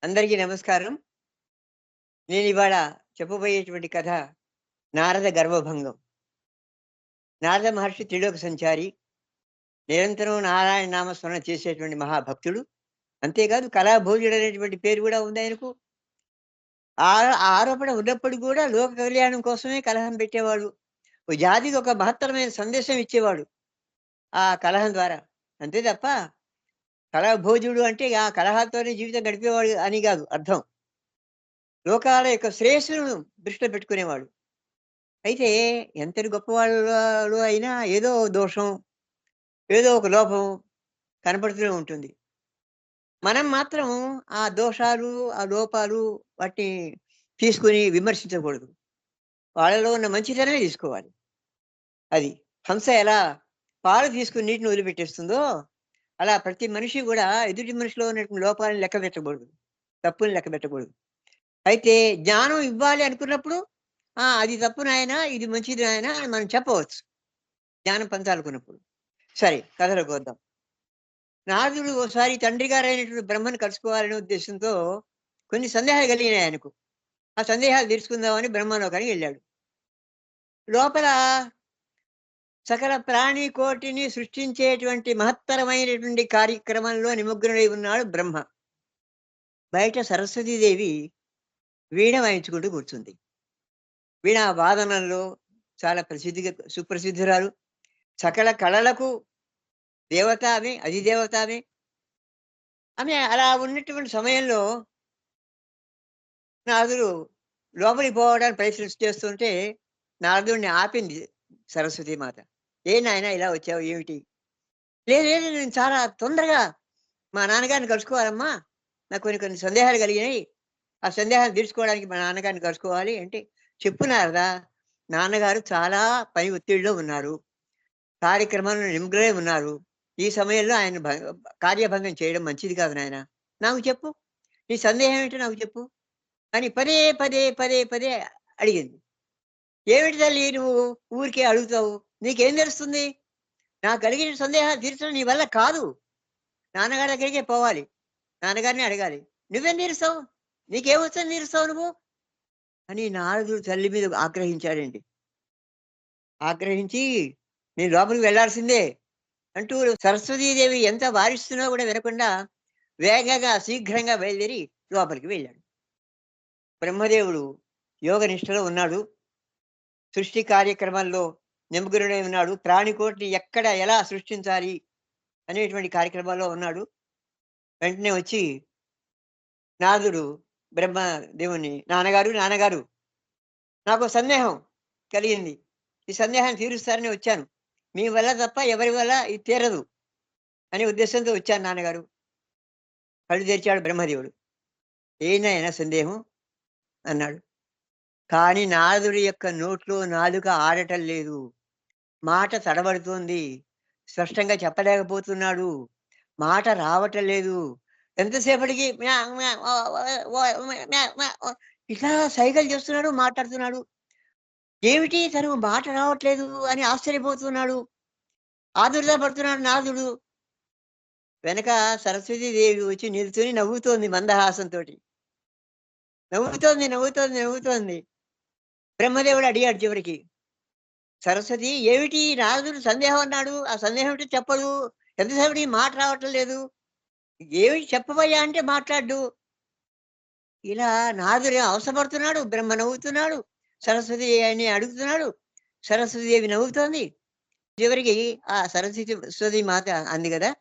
అందరికీ నమస్కారం. నేనివాళ చెప్పబోయేటువంటి కథ 'నారద గర్వభంగం'. నారద మహర్షి త్రిలోక సంచారి. నిరంతరం నారాయణ నామస్మరణ చేసేటువంటి మహాభక్తుడు. అంతేకాదు కళాభోజుడనేటువంటి పేరు గూడా ఉందాయనకు. ఆ ఆ ఆరోపణ ఉన్నప్పటికి గూడా లోక కళ్యాణం కోసమే కలహం పెట్టేవాడు. ఓ జాతికి ఒక మహత్తరమైన సందేశం ఇచ్చేవాడు ఆ కలహం ద్వారా. అంతే తప్ప కలహభోజుడు అంటే ఆ కలహాలతోనే జీవితం గడిపేవాడు అని గాదు అర్థం. లోకాల యొక్క శ్రేయస్సును దృష్టిలో పెట్టుకునేవాడు. అయితే ఎంతటి గొప్పవాళ్ళు అయినా ఏదో దోషం, ఏదో ఒక లోపం కనపడుతూనే ఉంటుంది. మనం మాత్రం ఆ దోషాలు, ఆ లోపాలు వాటిని తీసుకొని విమర్శించకూడదు. వాళ్ళలో ఉన్న మంచితనమే తీసుకోవాలి. అది. హంస ఎలా పాలు తీసుకొని నీటిని వదిలిపెట్టేస్తుందో, అలా ప్రతి మనిషి గూడా ఎదుటి మనిషిలో ఉన్నటువంటి లోపాలను లెక్కబెట్టకూడదు. తప్పుల్ని లెక్కబెట్టకూడదు. అయితే జ్ఞానం ఇవ్వాలి అనుకున్నప్పుడు, అది తప్పు నాయనా, ఇది మంచిది నాయనా అని మనం చెప్పవచ్చు. జ్ఞానం పంచాలనుకున్నప్పుడు. సరే కథలోకొద్దాం. నారదుడు ఓసారి తండ్రి గారైనటువంటి బ్రహ్మను కలుసుకోవాలనే ఉద్దేశంతో కొన్ని సందేహాలు కలిగినాయి ఆయనకు. ఆ సందేహాలు తీర్చుకుందామని బ్రహ్మలోకానికి వెళ్ళాడు. లోపల సకల ప్రాణి కోటిని సృష్టించేటువంటి మహత్తరమైనటువంటి కార్యక్రమంలో నిమగ్నుడై ఉన్నాడు బ్రహ్మ. బయట సరస్వతీదేవి వీణ వాయించుకుంటూ కూర్చుంది. వీణా వాదనల్లో చాలా సుప్రసిద్ధురాలు. సకల కళలకు దేవత ఆమె, అధిదేవత ఆమె. ఆమె అలా ఉన్నటువంటి సమయంలో నారదుడు లోపలికి పోవడానికి చేస్తుంటే, నారదుడిని ఆపింది సరస్వతీమాత. "ఏం నాయనా ఇలా వచ్చావు ఏమిటి?" "లేదు లేదు నేను చాలా తొందరగా మా నాన్నగారిని కలుసుకోవాలమ్మా. నాకు కొన్ని కొన్ని సందేహాలు కలిగినాయి. ఆ సందేహాలు తీర్చుకోవడానికి మా నాన్నగారిని కలుసుకోవాలి" అంటే, "చెప్పు నారదా, నాన్నగారు చాలా పని ఒత్తిడిలో ఉన్నారు. కార్యక్రమంలో నిమగ్నమై ఉన్నారు. ఈ సమయంలో ఆయన కార్యభంగం చేయడం మంచిది కాదు నాయనా. నాకు చెప్పు. నీ సందేహం ఏంటో నాకు చెప్పు" అని పదే, పదే, పదే, పదే అడిగింది. "ఏమిటి తల్లి నువ్వు ఊరికే అడుగుతావు? నీకేం తెలుస్తుంది? నాకు కలిగిన సందేహాలు తీర్చడం నీ వల్ల కాదు. నాన్నగారి దగ్గరికే పోవాలి. నాన్నగారిని అడగాలి. నువ్వేం తీరుస్తావు? నీకేమొచ్చని తీరుస్తావు నువ్వు?" అని నారదుడు తల్లి మీద ఆగ్రహించాడండి. ఆగ్రహించి, "నేను లోపలికి వెళ్ళాల్సిందే" అంటూ సరస్వతీదేవి ఎంత వారిస్తున్నా కూడా వినకుండా వేగంగా, శీఘ్రంగా బయలుదేరి లోపలికి వెళ్ళాడు. బ్రహ్మదేవుడు యోగ నిష్ఠలో ఉన్నాడు. సృష్టి కార్యక్రమాల్లో నిమగ్నుడై ఉన్నాడు. ప్రాణికోటిని ఎక్కడ ఎలా సృష్టించాలి అనేటువంటి కార్యక్రమాల్లో ఉన్నాడు. వెంటనే వచ్చి నారదుడు బ్రహ్మదేవుణ్ణి, "నాన్నగారు, నాన్నగారు, నాకో సందేహం కలిగింది. ఈ సందేహాన్ని తీరుస్తారని వచ్చాను. మీ వల్ల తప్ప ఎవరి వల్ల ఇది తీరదు అనే ఉద్దేశంతో వచ్చాను నాన్నగారు." కళ్ళు తెరిచాడు బ్రహ్మదేవుడు. "ఏం నాయనా సందేహం?" అన్నాడు. కానీ నారదుడి యొక్క నోట్లో నాలుక ఆడటం లేదు. మాట తడబడుతోంది. స్పష్టంగా చెప్పలేకపోతున్నాడు. మాట రావటం లేదు. ఎంతసేపటికి మ్యా మ్యా మ్యా మ్యా ఇట్లా సైగలు చేస్తున్నాడు, మాట్లాడుతున్నాడు. ఏమిటి తను మాట రావట్లేదు అని ఆశ్చర్యపోతున్నాడు. ఆదుర్దా పడుతున్నాడు నారదుడు. వెనక సరస్వతీదేవి వచ్చి నిల్చొని నవ్వుతోంది మందహాసంతోటి. నవ్వుతోంది. బ్రహ్మదేవుడు అడిగాడు చివరికి. సరస్వతి, "ఏమిటి నారదుడు సందేహం అన్నాడు. ఆ సందేహం ఏంటో చెప్పడు. ఎంతసేపటికి మాట రావటం లేదు. ఏమిటి చెప్పవయ్యా" అంటే మాట్లాడడు. ఇలా నారదుడు అవసరపడుతున్నాడు. బ్రహ్మ నవ్వుతున్నాడు. సరస్వతి అని అడుగుతున్నాడు. సరస్వతీదేవి నవ్వుతోంది. చివరికి ఆ సరస్వతి మాత అంది గదా!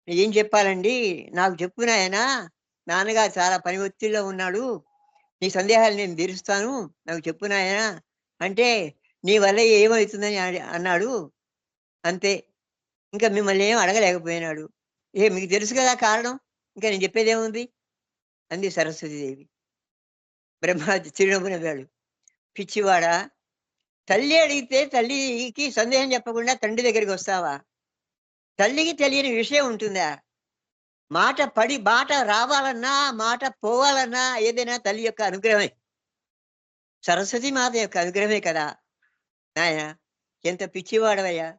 "ఏం చెప్పాలండి? నాకు చెప్పు నాయనా. నాన్నగారు చాలా పని ఒత్తిడిలో ఉన్నాడు. నీ సందేహాలు నేను తీరుస్తాను. నాకు చెప్పు నాయనా" అంటే, "నీ వల్ల ఏమైతుందని" అన్నాడు. అంతే. ఇంకా మిమ్మల్ని ఏమి అడగలేకపోయినాడు. మీకు తెలుసు కదా కారణం. ఇంకా నేను చెప్పేదేముంది అంది సరస్వతీదేవి. బ్రహ్మ చిరునవ్వు నవ్వాడు. "పిచ్చివాడా! తల్లి అడిగితే తల్లికి సందేహం చెప్పకుండా తండ్రి దగ్గరికొస్తావా? తల్లికి తెలియని విషయం ఉంటుందా? మాట రావాలన్నా, మాట పోవాలన్నా ఏదైనా తల్లి యొక్క అనుగ్రహమే. సరస్వతి మాత యొక్క అనుగ్రహమే కదా! నాయనా ఎంత పిచ్చివాడవయ్యా!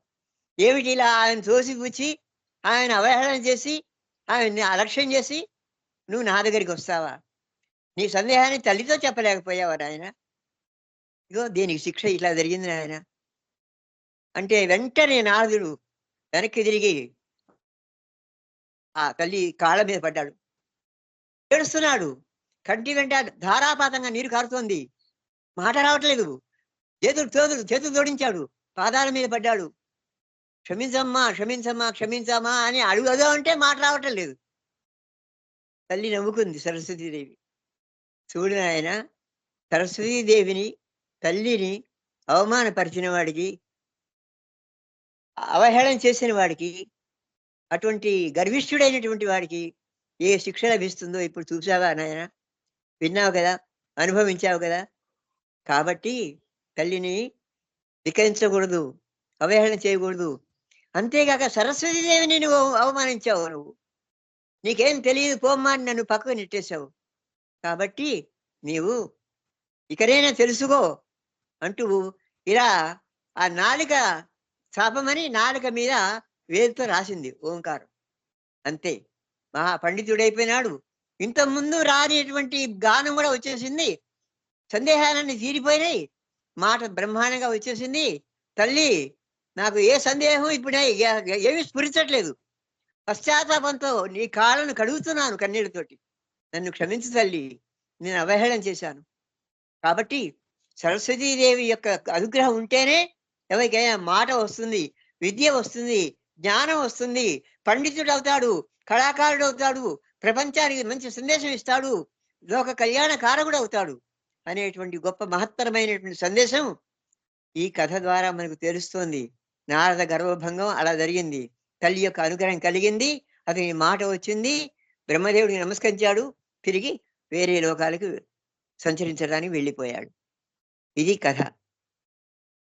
ఏమిటి ఇలా ఆయన తోసిపుచ్చి, ఆయన అవహేళన చేసి, ఆయన్ని అలక్ష్యం చేసి నువ్వు నా దగ్గరికి వస్తావా? నీ సందేహాన్ని తల్లితో చెప్పలేకపోయావా నాయన? ఇగో దీనికి శిక్ష ఇట్లా జరిగింది నాయన. అంటే వెంటనే నారదుడు వెనక్కి తిరిగి ఆ తల్లి కాళ్ళ మీద పడ్డాడు. ఏడుస్తున్నాడు. కంటి వెంట ధారాపాతంగా నీరు కారుతోంది. మాట రావట్లేదు. చేతులు జోడించాడు. పాదాల మీద పడ్డాడు. క్షమించమ్మా, క్షమించమ్మా, క్షమించమ్మా అని అడుగుదామంటే మాట రావటం లేదు. తల్లి నవ్వుకుంది సరస్వతీదేవి. చూడు నాయన, సరస్వతీదేవిని, తల్లిని అవమానపరిచిన వాడికి, అవహేళన చేసిన వాడికి, అటువంటి గర్విష్ఠుడైనటువంటి వాడికి ఏ శిక్ష లభిస్తుందో ఇప్పుడు చూసావా నాయన? విన్నావు కదా! అనుభవించావు కదా! కాబట్టి తల్లిని ధిక్కరించకూడదు. అవహేళన చేయకూడదు. అంతేగాక సరస్వతీదేవిని నువ్వు అవమానించావు నువ్వు. నీకేం తెలీదు పోమ్మా అని నన్ను పక్కకు నెట్టేశావు. కాబట్టి నీవు ఇకనైనా తెలుసుకో అంటూ ఇలా ఆ నాలుక శాపమని నాలుక మీద వేలుతో రాసింది ఓంకారం. అంతే. మహా పండితుడైపోయినాడు. ఇంతకుముందు రానిటువంటి గానం కూడా వచ్చేసింది. సందేహాలన్నీ తీరిపోయినాయి. మాట బ్రహ్మాండంగా వచ్చేసింది. తల్లి నాకు ఏ సందేహం ఇప్పుడు ఏమీ స్ఫురించట్లేదు. పశ్చాత్తాపంతో నీ కాళ్ళను కడుగుతున్నాను కన్నీళ్లతోటి. నన్ను క్షమించు తల్లి. నేను అవహేళన చేశాను. కాబట్టి సరస్వతీదేవి యొక్క అనుగ్రహం ఉంటేనే ఎవరికైనా మాట వస్తుంది, విద్య వస్తుంది, జ్ఞానం వస్తుంది, పండితుడు అవుతాడు, కళాకారుడు అవుతాడు, ప్రపంచానికి మంచి సందేశం ఇస్తాడు, లోక కళ్యాణ కారకుడు అవుతాడు అనేటువంటి గొప్ప మహత్తరమైనటువంటి సందేశం ఈ కథ ద్వారా మనకు తెలుస్తోంది. నారద గర్వభంగం అలా జరిగింది. తల్లి యొక్క అనుగ్రహం కలిగింది. అతని మాట వచ్చింది. బ్రహ్మదేవుడికి నమస్కరించాడు. తిరిగి వేరే లోకాలకు సంచరించడానికి వెళ్ళిపోయాడు. ఇది కథ.